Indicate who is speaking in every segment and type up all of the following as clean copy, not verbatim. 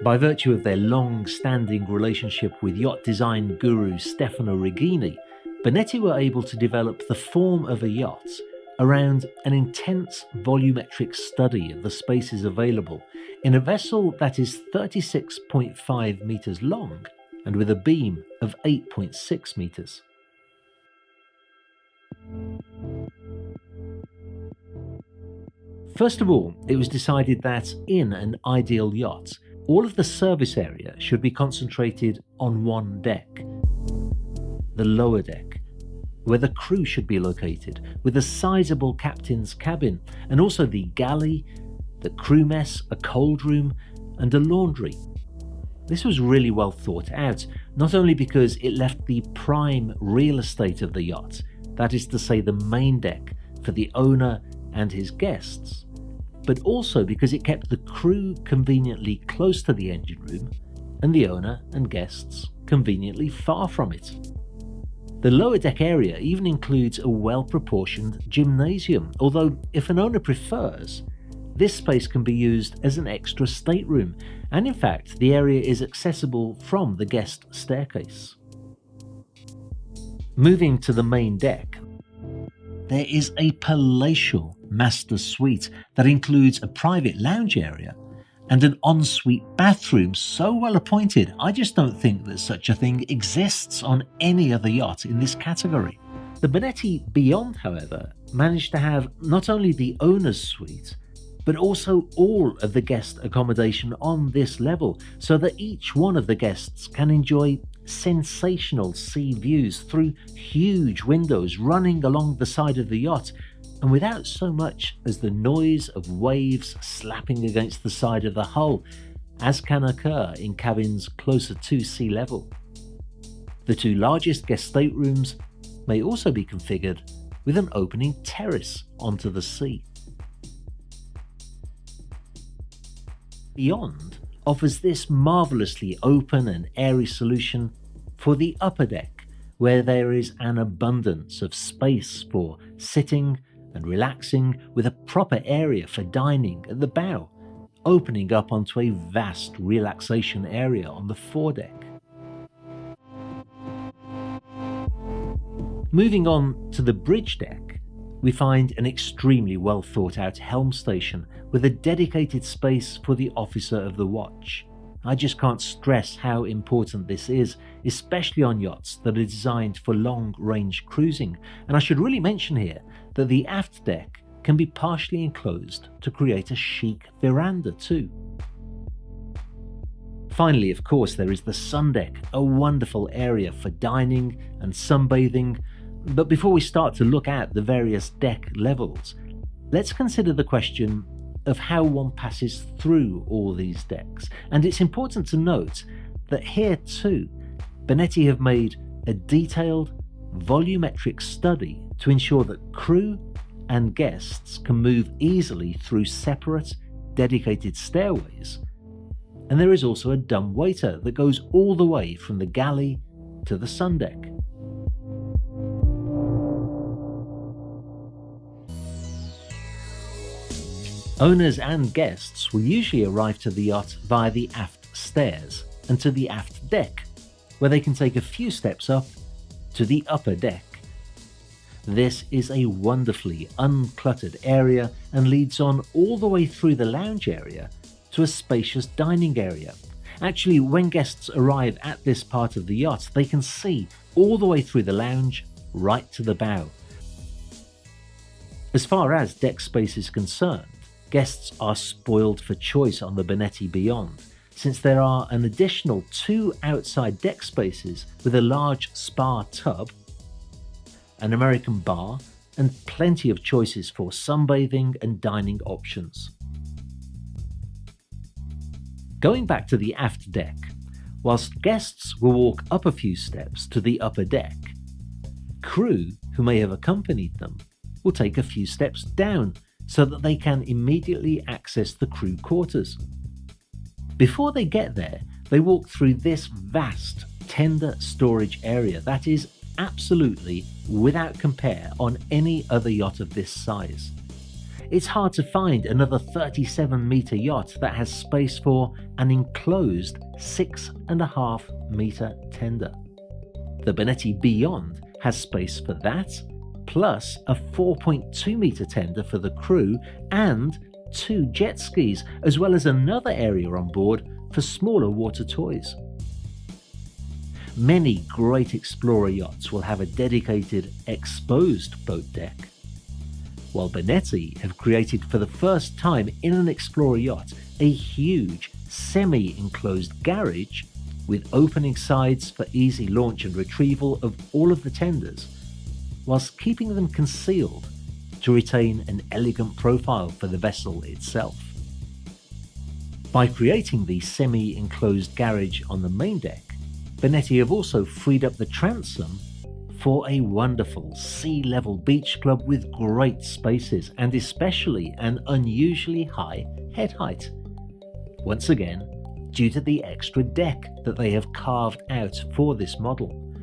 Speaker 1: By virtue of their long-standing relationship with yacht design guru Stefano Regini, Benetti were able to develop the form of a yacht around an intense volumetric study of the spaces available in a vessel that is 36.5 metres long and with a beam of 8.6 metres. First of all, it was decided that in an ideal yacht, all of the service area should be concentrated on one deck, the lower deck, where the crew should be located, with a sizable captain's cabin, and also the galley, the crew mess, a cold room, and a laundry. This was really well thought out, not only because it left the prime real estate of the yacht, that is to say the main deck, for the owner and his guests, but also because it kept the crew conveniently close to the engine room and the owner and guests conveniently far from it. The lower deck area even includes a well-proportioned gymnasium, although if an owner prefers, this space can be used as an extra stateroom, and in fact the area is accessible from the guest staircase. Moving to the main deck, there is a palatial master suite that includes a private lounge area and an ensuite bathroom so well appointed, I just don't think that such a thing exists on any other yacht in this category. The Benetti B.Yond, however, managed to have not only the owner's suite, but also all of the guest accommodation on this level, so that each one of the guests can enjoy sensational sea views through huge windows running along the side of the yacht, and without so much as the noise of waves slapping against the side of the hull, as can occur in cabins closer to sea level. The two largest guest staterooms may also be configured with an opening terrace onto the sea. B.Yond offers this marvellously open and airy solution for the upper deck, where there is an abundance of space for sitting and relaxing, with a proper area for dining at the bow, opening up onto a vast relaxation area on the foredeck. Moving on to the bridge deck, we find an extremely well thought out helm station with a dedicated space for the officer of the watch. I just can't stress how important this is, especially on yachts that are designed for long range cruising, and I should really mention here that the aft deck can be partially enclosed to create a chic veranda too. Finally, of course, there is the sun deck, a wonderful area for dining and sunbathing. But before we start to look at the various deck levels, let's consider the question of how one passes through all these decks. And it's important to note that here too, Benetti have made a detailed, volumetric study to ensure that crew and guests can move easily through separate, dedicated stairways. And there is also a dumb waiter that goes all the way from the galley to the sun deck. Owners and guests will usually arrive to the yacht via the aft stairs and to the aft deck, where they can take a few steps up to the upper deck. This is a wonderfully uncluttered area and leads on all the way through the lounge area to a spacious dining area. Actually, when guests arrive at this part of the yacht, they can see all the way through the lounge right to the bow. As far as deck space is concerned, guests are spoiled for choice on the Benetti B.Yond, since there are an additional 2 outside deck spaces with a large spa tub, an American bar, and plenty of choices for sunbathing and dining options. Going back to the aft deck, whilst guests will walk up a few steps to the upper deck, crew who may have accompanied them will take a few steps down so that they can immediately access the crew quarters. Before they get there, they walk through this vast, tender storage area that is absolutely without compare on any other yacht of this size. it's hard to find another 37-metre yacht that has space for an enclosed 6.5-metre tender. The Benetti B.Yond has space for that, plus a 4.2-metre tender for the crew and 2 jet skis, as well as another area on board for smaller water toys. Many great explorer yachts will have a dedicated exposed boat deck, while Benetti have created for the first time in an explorer yacht a huge semi-enclosed garage with opening sides for easy launch and retrieval of all of the tenders, whilst keeping them concealed to retain an elegant profile for the vessel itself. By creating the semi-enclosed garage on the main deck, Benetti have also freed up the transom for a wonderful sea-level beach club with great spaces and especially an unusually high head height. Once again, due to the extra deck that they have carved out for this model.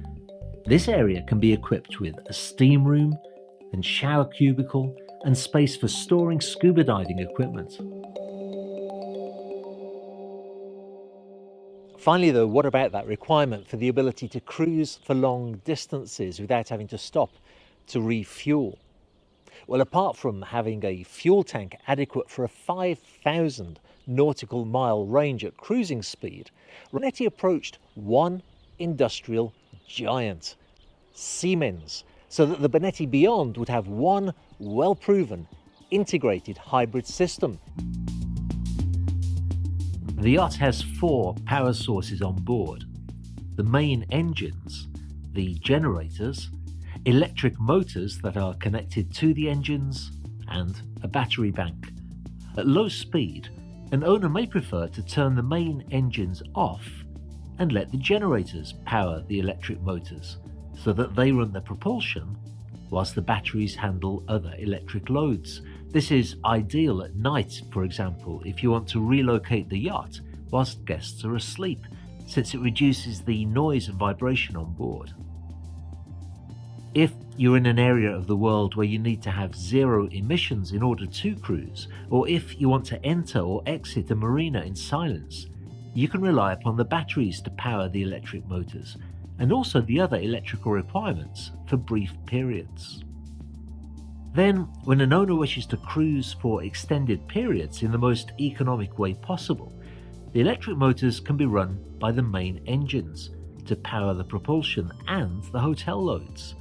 Speaker 1: This area can be equipped with a steam room and shower cubicle and space for storing scuba diving equipment. Finally though, what about that requirement for the ability to cruise for long distances without having to stop to refuel? Well, apart from having a fuel tank adequate for a 5,000 nautical mile range at cruising speed, Benetti approached one industrial giant, Siemens, so that the Benetti B.Yond would have one well-proven integrated hybrid system. The yacht has 4 power sources on board: the main engines, the generators, electric motors that are connected to the engines, and a battery bank. At low speed, an owner may prefer to turn the main engines off and let the generators power the electric motors so that they run the propulsion whilst the batteries handle other electric loads. This is ideal at night, for example, if you want to relocate the yacht whilst guests are asleep, since it reduces the noise and vibration on board. If you're in an area of the world where you need to have 0 emissions in order to cruise, or if you want to enter or exit a marina in silence, you can rely upon the batteries to power the electric motors, and also the other electrical requirements for brief periods. Then, when an owner wishes to cruise for extended periods in the most economic way possible, the electric motors can be run by the main engines to power the propulsion and the hotel loads,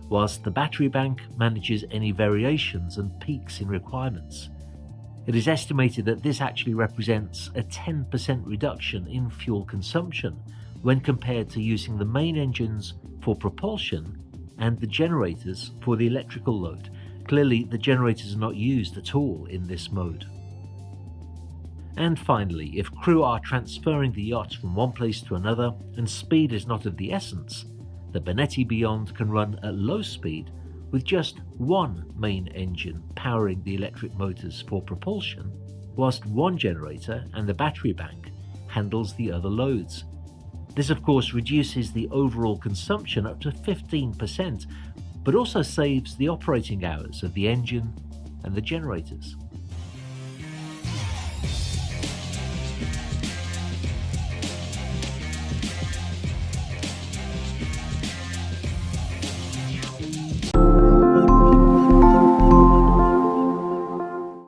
Speaker 1: whilst the battery bank manages any variations and peaks in requirements. It is estimated that this actually represents a 10% reduction in fuel consumption when compared to using the main engines for propulsion and the generators for the electrical load. Clearly, the generators are not used at all in this mode. And finally, if crew are transferring the yacht from one place to another and speed is not of the essence, the Benetti B.Yond can run at low speed with just one main engine powering the electric motors for propulsion, whilst one generator and the battery bank handles the other loads. This of course reduces the overall consumption up to 15%, but also saves the operating hours of the engine and the generators.